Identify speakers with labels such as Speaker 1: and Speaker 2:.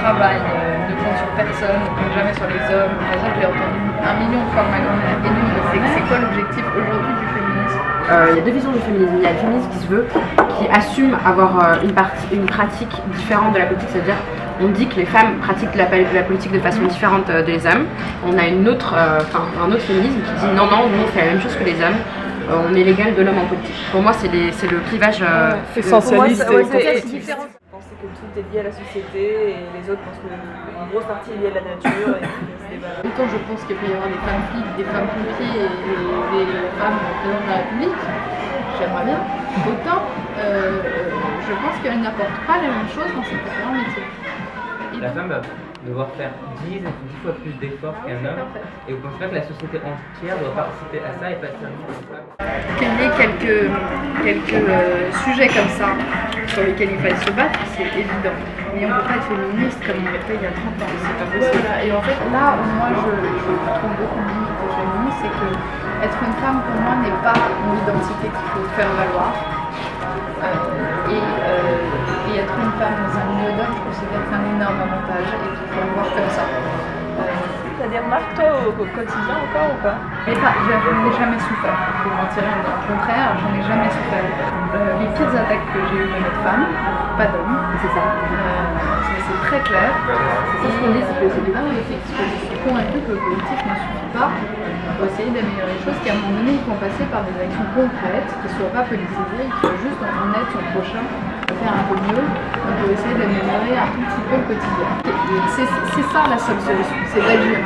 Speaker 1: travail, ne compte sur personne, ne compte jamais sur les hommes. Par exemple, j'ai entendu 1 million de fois ma grand-mère et nous, c'est quoi l'objectif aujourd'hui du féminisme?
Speaker 2: Il y a deux visions du féminisme. Il y a le féminisme qui se veut, qui assume avoir une pratique différente de la politique, c'est-à-dire on dit que les femmes pratiquent la politique de façon différente des hommes. On a un autre féminisme qui dit non, nous on fait la même chose que les hommes. On est l'égal de l'homme en politique. Pour moi, c'est le clivage
Speaker 3: essentialiste.
Speaker 1: C'est différent.
Speaker 3: Penser que tout est lié à la société et les autres pensent qu'une grosse partie est liée à la nature.
Speaker 1: Autant je pense qu'il peut y avoir des femmes flics, des femmes pompiers et des femmes présidentes de la République, j'aimerais bien. Autant je pense qu'elles n'apportent pas les mêmes choses dans ces différents métiers.
Speaker 4: La femme va devoir faire 10 fois plus d'efforts qu'un homme, et vous pensez pas que la société entière doit participer à ça et pas seulement les femmes?
Speaker 1: Qu'il y ait quelques sujets comme ça sur lesquels il fallait se battre, c'est évident. Mais on ne peut pas être féministe comme on l'était il y a 30 ans, c'est pas possible. Voilà. Et en fait, là où moi je trouve beaucoup de limites au féminisme, c'est que être une femme pour moi n'est pas une identité qu'il faut faire valoir. Et être une femme dans un milieu d'hommes, je considère que c'est un énorme avantage et qu'il faut le voir comme ça.
Speaker 3: T'as des remarques toi au quotidien encore ou pas?
Speaker 1: Mais pas, je n'ai jamais souffert, pour mentir, au contraire, j'en ai jamais souffert. Les pires attaques que j'ai eues de notre femme, pas d'homme,
Speaker 2: C'est ça.
Speaker 1: c'est très clair.
Speaker 2: C'est ce qu'on dit, c'est que c'est du
Speaker 1: Je suis convaincue que le collectif ne suffit pas pour essayer d'améliorer les choses, qu'à un moment donné, il faut passer par des actions concrètes, qui ne soient pas politisées, qui soient juste en aide son prochain à faire un peu mieux, pour essayer d'améliorer un tout petit peu le quotidien. C'est ça la seule solution, c'est d'agir.